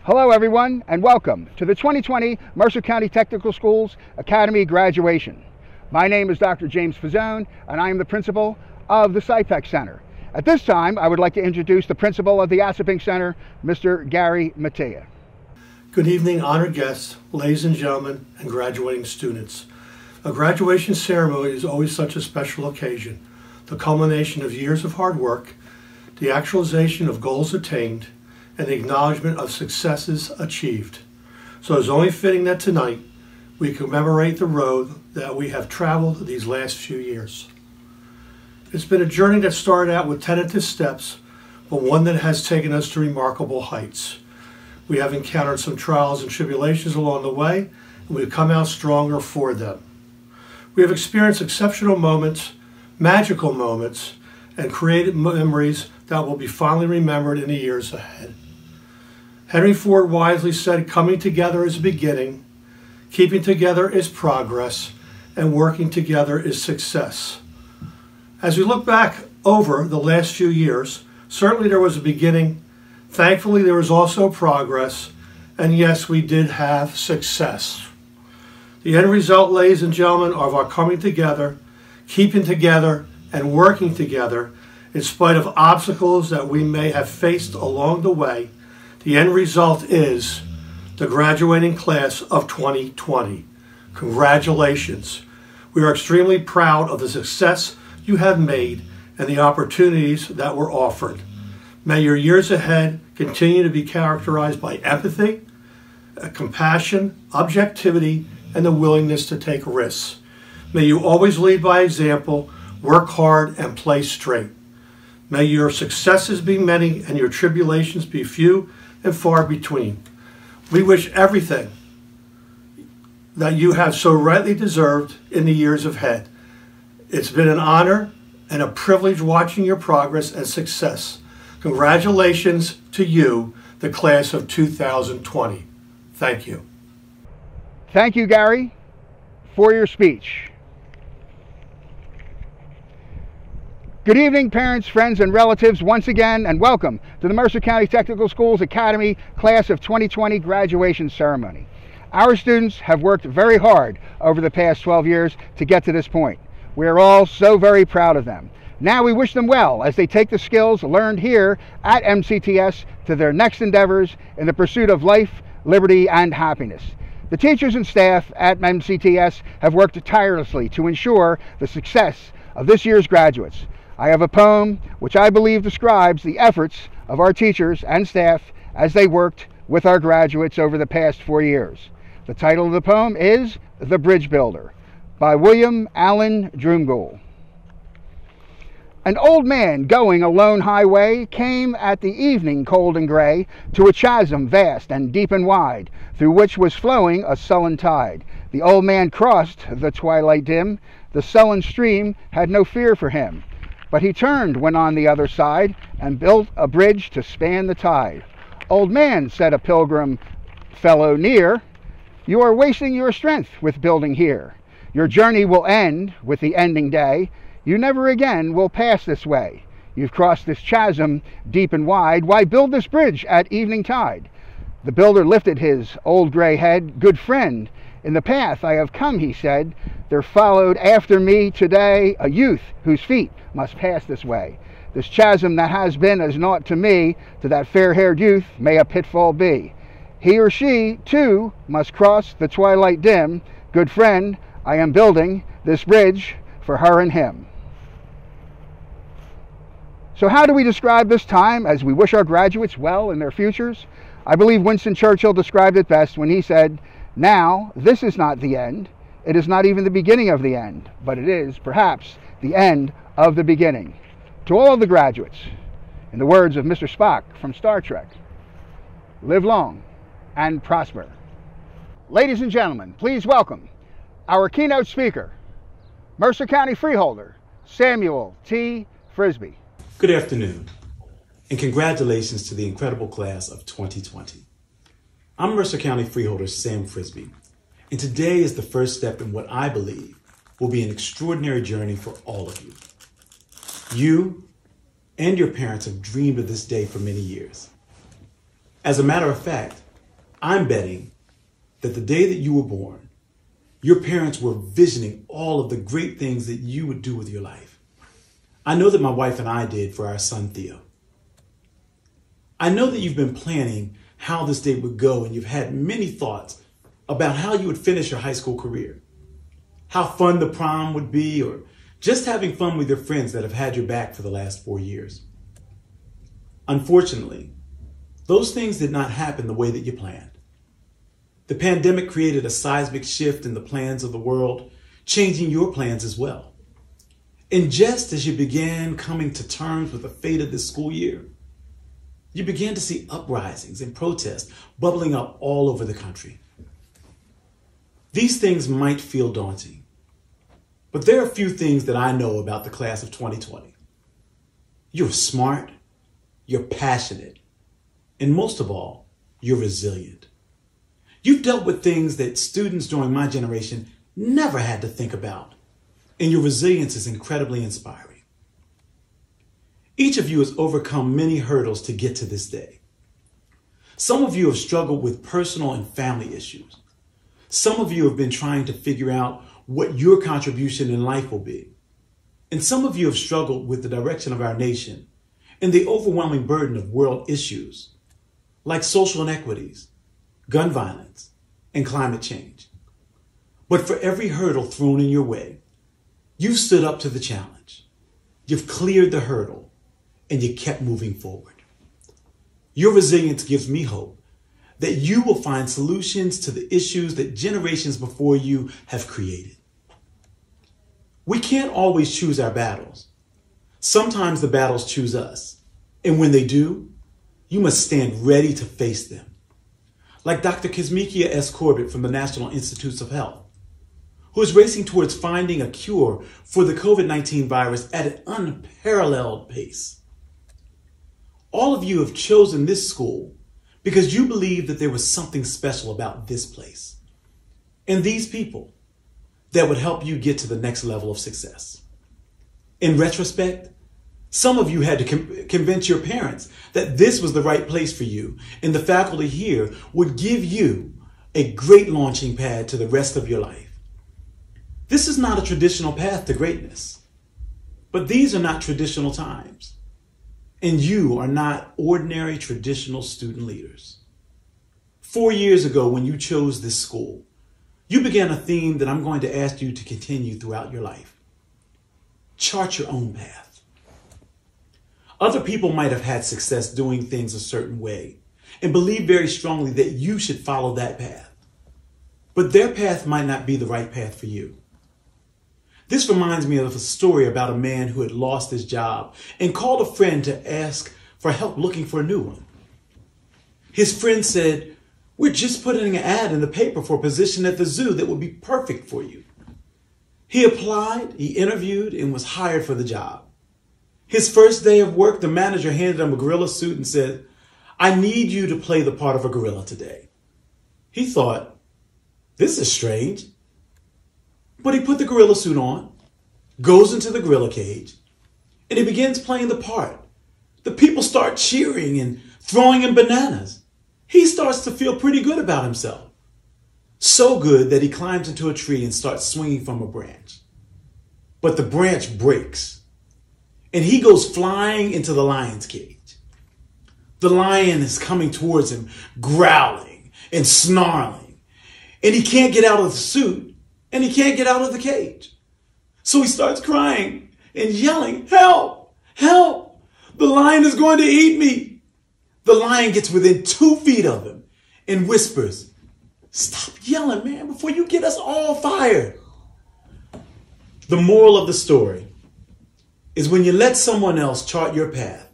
Hello everyone and welcome to the 2020 Mercer County Technical Schools Academy graduation. My name is Dr. James Fazzone and I am the principal of the Sypek Center. At this time I would like to introduce the principal of the Assunpink Center, Mr. Gary Mattea. Good evening, honored guests, ladies and gentlemen, and graduating students. A graduation ceremony is always such a special occasion, the culmination of years of hard work, the actualization of goals attained, and the acknowledgement of successes achieved. So it's only fitting that tonight we commemorate the road that we have traveled these last few years. It's been a journey that started out with tentative steps, but one that has taken us to remarkable heights. We have encountered some trials and tribulations along the way, and we've come out stronger for them. We have experienced exceptional moments, magical moments, and created memories that will be fondly remembered in the years ahead. Henry Ford wisely said, coming together is beginning, keeping together is progress, and working together is success. As we look back over the last few years, certainly there was a beginning. Thankfully, there was also progress, and yes, we did have success. The end result, ladies and gentlemen, of our coming together, keeping together, and working together, in spite of obstacles that we may have faced along the way, the end result is the graduating class of 2020. Congratulations. We are extremely proud of the success you have made and the opportunities that were offered. May your years ahead continue to be characterized by empathy, compassion, objectivity, and the willingness to take risks. May you always lead by example, work hard, and play straight. May your successes be many and your tribulations be few and far between. We wish everything that you have so rightly deserved in the years ahead. It's been an honor and a privilege watching your progress and success. Congratulations to you, the class of 2020. Thank you. Thank you, Gary, for your speech. Good evening, parents, friends, and relatives, once again, and welcome to the Mercer County Technical Schools Academy Class of 2020 graduation ceremony. Our students have worked very hard over the past 12 years to get to this point. We are all so very proud of them. Now we wish them well as they take the skills learned here at MCTS to their next endeavors in the pursuit of life, liberty, and happiness. The teachers and staff at MCTS have worked tirelessly to ensure the success of this year's graduates. I have a poem which I believe describes the efforts of our teachers and staff as they worked with our graduates over the past 4 years. The title of the poem is The Bridge Builder by William Allen Drumgoole. An old man going a lone highway came at the evening cold and gray to a chasm vast and deep and wide, through which was flowing a sullen tide. The old man crossed the twilight dim, the sullen stream had no fear for him. But he turned when on the other side and built a bridge to span the tide. Old man, said a pilgrim fellow near, you are wasting your strength with building here. Your journey will end with the ending day. You never again will pass this way. You've crossed this chasm deep and wide. Why build this bridge at evening tide? The builder lifted his old gray head. Good friend, in the path I have come, he said, there followed after me today a youth whose feet must pass this way. This chasm that has been as naught to me, to that fair-haired youth may a pitfall be. He or she, too, must cross the twilight dim. Good friend, I am building this bridge for her and him. So how do we describe this time as we wish our graduates well in their futures? I believe Winston Churchill described it best when he said, now, this is not the end. It is not even the beginning of the end, but it is, perhaps, the end of the beginning. To all of the graduates, in the words of Mr. Spock from Star Trek, live long and prosper. Ladies and gentlemen, please welcome our keynote speaker, Mercer County Freeholder, Samuel T. Frisbee. Good afternoon, and congratulations to the incredible class of 2020. I'm Mercer County Freeholder Sam Frisbee, and today is the first step in what I believe will be an extraordinary journey for all of you. You and your parents have dreamed of this day for many years. As a matter of fact, I'm betting that the day that you were born, your parents were visioning all of the great things that you would do with your life. I know that my wife and I did for our son, Theo. I know that you've been planning how this day would go, and you've had many thoughts about how you would finish your high school career, how fun the prom would be, or just having fun with your friends that have had your back for the last 4 years. Unfortunately, those things did not happen the way that you planned. The pandemic created a seismic shift in the plans of the world, changing your plans as well. And just as you began coming to terms with the fate of this school year, you began to see uprisings and protests bubbling up all over the country. These things might feel daunting, but there are a few things that I know about the class of 2020. You're smart, you're passionate, and most of all, you're resilient. You've dealt with things that students during my generation never had to think about, and your resilience is incredibly inspiring. Each of you has overcome many hurdles to get to this day. Some of you have struggled with personal and family issues. Some of you have been trying to figure out what your contribution in life will be. And some of you have struggled with the direction of our nation and the overwhelming burden of world issues like social inequities, gun violence, and climate change. But for every hurdle thrown in your way, you've stood up to the challenge. You've cleared the hurdle, and you kept moving forward. Your resilience gives me hope that you will find solutions to the issues that generations before you have created. We can't always choose our battles. Sometimes the battles choose us. And when they do, you must stand ready to face them. Like Dr. Kizzmekia S. Corbett from the National Institutes of Health, who is racing towards finding a cure for the COVID-19 virus at an unparalleled pace. All of you have chosen this school because you believe that there was something special about this place and these people that would help you get to the next level of success. In retrospect, some of you had to convince your parents that this was the right place for you, and the faculty here would give you a great launching pad to the rest of your life. This is not a traditional path to greatness, but these are not traditional times, and you are not ordinary traditional student leaders. 4 years ago, when you chose this school, you began a theme that I'm going to ask you to continue throughout your life. Chart your own path. Other people might have had success doing things a certain way and believe very strongly that you should follow that path. But their path might not be the right path for you. This reminds me of a story about a man who had lost his job and called a friend to ask for help looking for a new one. His friend said, "We're just putting an ad in the paper for a position at the zoo that would be perfect for you." He applied, he interviewed, and was hired for the job. His first day of work, the manager handed him a gorilla suit and said, "I need you to play the part of a gorilla today." He thought, this is strange. But he put the gorilla suit on, goes into the gorilla cage, and he begins playing the part. The people start cheering and throwing him bananas. He starts to feel pretty good about himself. So good that he climbs into a tree and starts swinging from a branch. But the branch breaks, and he goes flying into the lion's cage. The lion is coming towards him, growling and snarling, and he can't get out of the suit, and he can't get out of the cage. So he starts crying and yelling, "Help! Help! The lion is going to eat me!" The lion gets within 2 feet of him and whispers, "Stop yelling, man, before you get us all fired." The moral of the story is when you let someone else chart your path,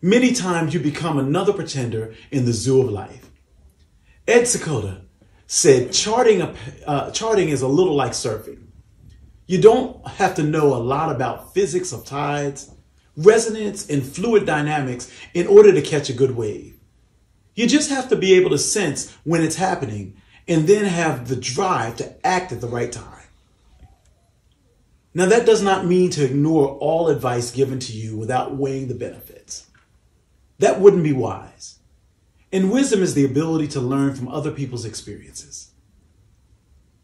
many times you become another pretender in the zoo of life. Ed Seykota said charting is a little like surfing. You don't have to know a lot about physics of tides, resonance, and fluid dynamics in order to catch a good wave. You just have to be able to sense when it's happening and then have the drive to act at the right time. Now, that does not mean to ignore all advice given to you without weighing the benefits. That wouldn't be wise. And wisdom is the ability to learn from other people's experiences.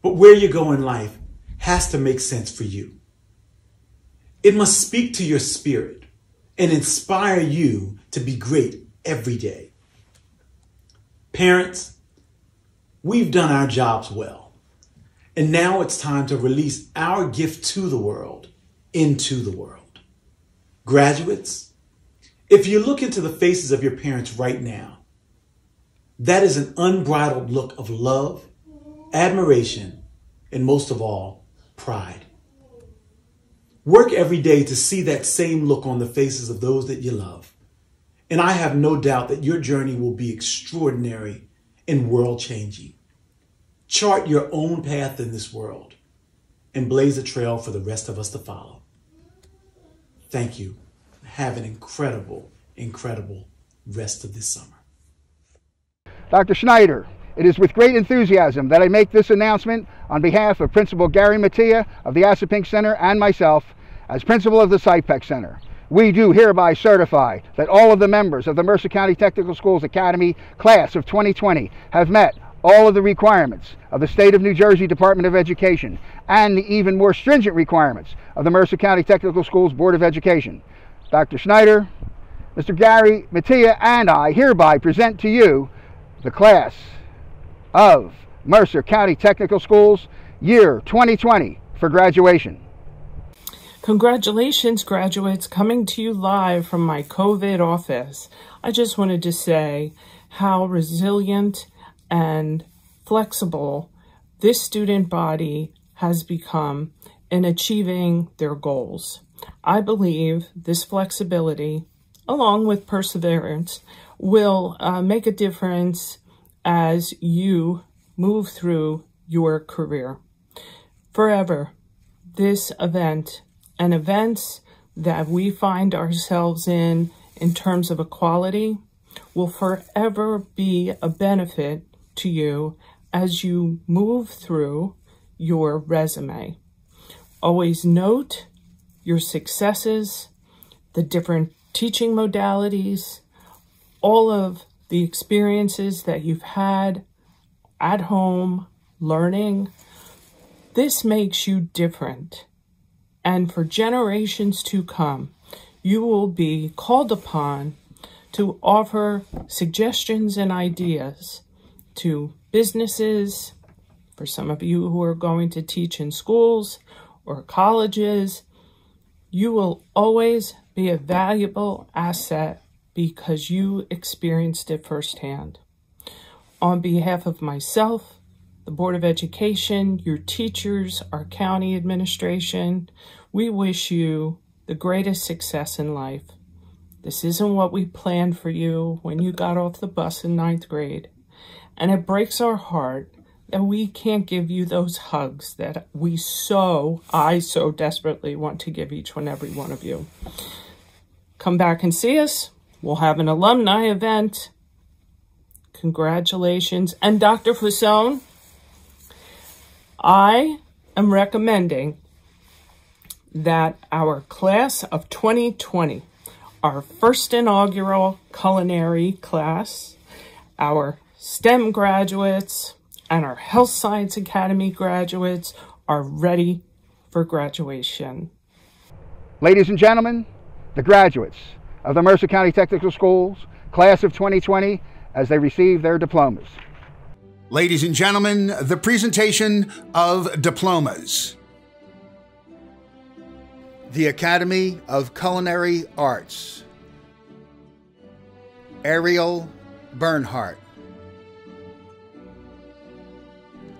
But where you go in life has to make sense for you. It must speak to your spirit and inspire you to be great every day. Parents, we've done our jobs well, and now it's time to release our gift to the world, into the world. Graduates, if you look into the faces of your parents right now, that is an unbridled look of love, admiration, and most of all, pride. Work every day to see that same look on the faces of those that you love. And I have no doubt that your journey will be extraordinary and world-changing. Chart your own path in this world and blaze a trail for the rest of us to follow. Thank you. Have an incredible, incredible rest of this summer. Dr. Schneider, it is with great enthusiasm that I make this announcement on behalf of Principal Gary Mattia of the Assunpink Center and myself as principal of the Sypek Center. We do hereby certify that all of the members of the Mercer County Technical Schools Academy class of 2020 have met all of the requirements of the State of New Jersey Department of Education and the even more stringent requirements of the Mercer County Technical Schools Board of Education. Dr. Schneider, Mr. Gary Mattia, and I hereby present to you the class of Mercer County Technical Schools year 2020 for graduation. Congratulations, graduates, coming to you live from my COVID office. I just wanted to say how resilient and flexible this student body has become in achieving their goals. I believe this flexibility, along with perseverance, will make a difference as you move through your career. Forever, this event and events that we find ourselves in terms of equality will forever be a benefit to you as you move through your resume. Always note your successes, the different teaching modalities, all of the experiences that you've had at home, learning. This makes you different. And for generations to come, you will be called upon to offer suggestions and ideas to businesses, for some of you who are going to teach in schools or colleges. You will always be a valuable asset because you experienced it firsthand. On behalf of myself, the Board of Education, your teachers, our county administration, we wish you the greatest success in life. This isn't what we planned for you when you got off the bus in 9th grade. And it breaks our heart that we can't give you those hugs that I so desperately want to give each and every one of you. Come back and see us. We'll have an alumni event. Congratulations. And Dr. Fasone, I am recommending that our class of 2020, our first inaugural culinary class, our STEM graduates, and our Health Science Academy graduates are ready for graduation. Ladies and gentlemen, the graduates of the Mercer County Technical Schools class of 2020 as they receive their diplomas. Ladies and gentlemen, the presentation of diplomas. The Academy of Culinary Arts. Ariel Bernhardt.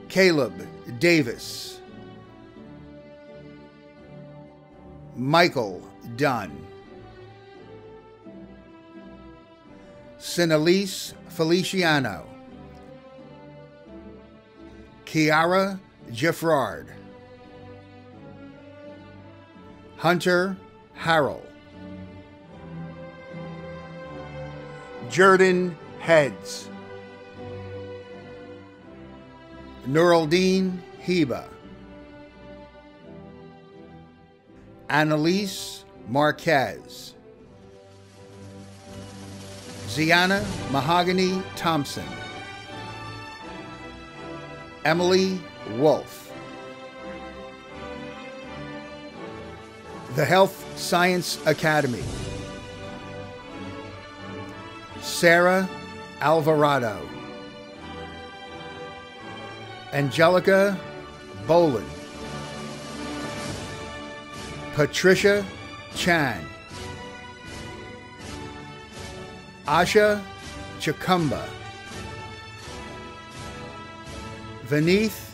Caleb Davis. Michael Dunn. Sinalise Feliciano. Kiara Giffrard. Hunter Harrell. Jordan Heads. Nuraldeen Heba. Annalise Marquez. Ziana Mahogany Thompson, Emily Wolf. The Health Science Academy, Sarah Alvarado, Angelica Boland, Patricia Chan, Asha Chakumba, Vineeth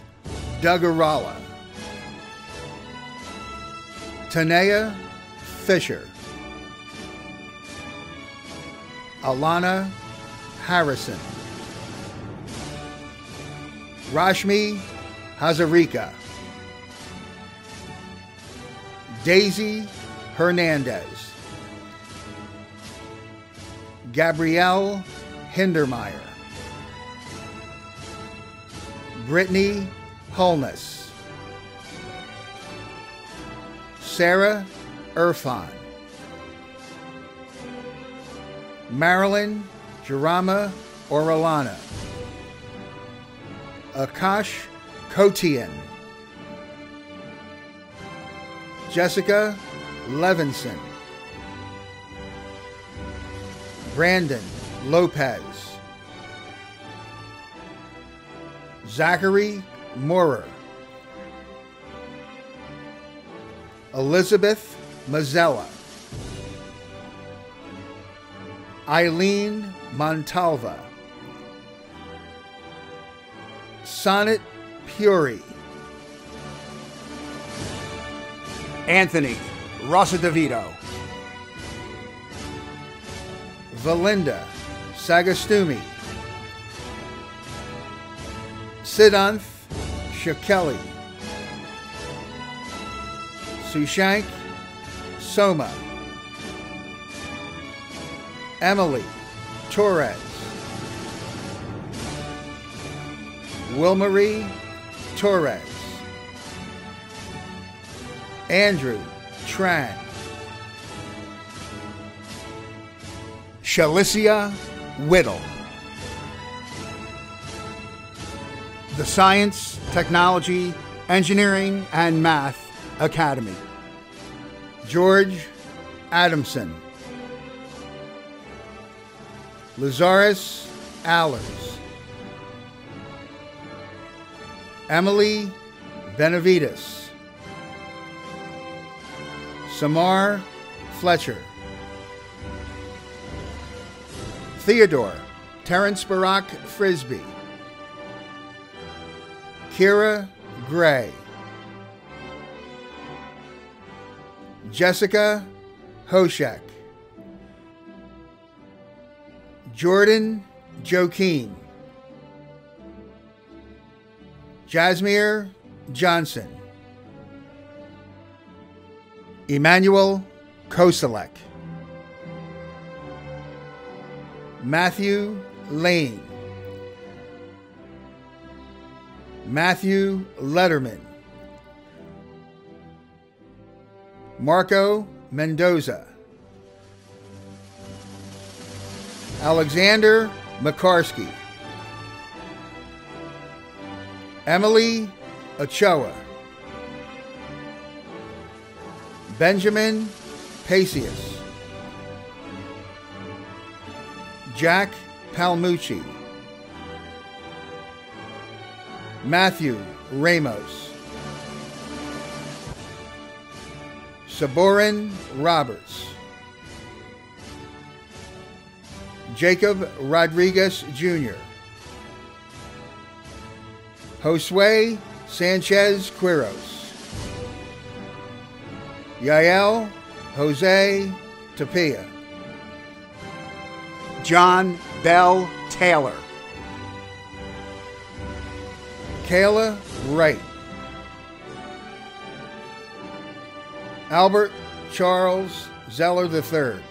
Dugarala, Tanea Fisher, Alana Harrison, Rashmi Hazarika, Daisy Hernandez, Gabrielle Hindermeyer, Brittany Holness, Sarah Irfan, Marilyn Jarama Orellana, Akash Kotian, Jessica Levinson, Brandon Lopez, Zachary Moorer, Elizabeth Mazzella, Eileen Montalva, Sonnet Puri, Anthony Rosa DeVito, Valinda Sagastumi, Siddhanth Shakeli, Sushank Soma, Emily Torres, Wilmarie Torres, Andrew Tran, Shalicia Whittle. The Science, Technology, Engineering, and Math Academy, George Adamson, Lazarus Allers, Emily Benavides, Samar Fletcher, Theodore Terrence Barack Frisbee, Kira Gray, Jessica Hoshek, Jordan Joaquin, Jasmine Johnson, Emmanuel Koselek, Matthew Lane, Matthew Letterman, Marco Mendoza, Alexander McCarsky, Emily Ochoa, Benjamin Pacius, Jack Palmucci, Matthew Ramos, Saborin Roberts, Jacob Rodriguez Jr., Josue Sanchez Quiros, Yael Jose Tapia, John Bell Taylor, Kayla Wright, Albert Charles Zeller III,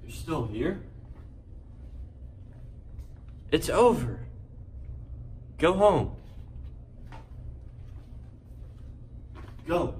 You're still here? It's over. Go home. Go.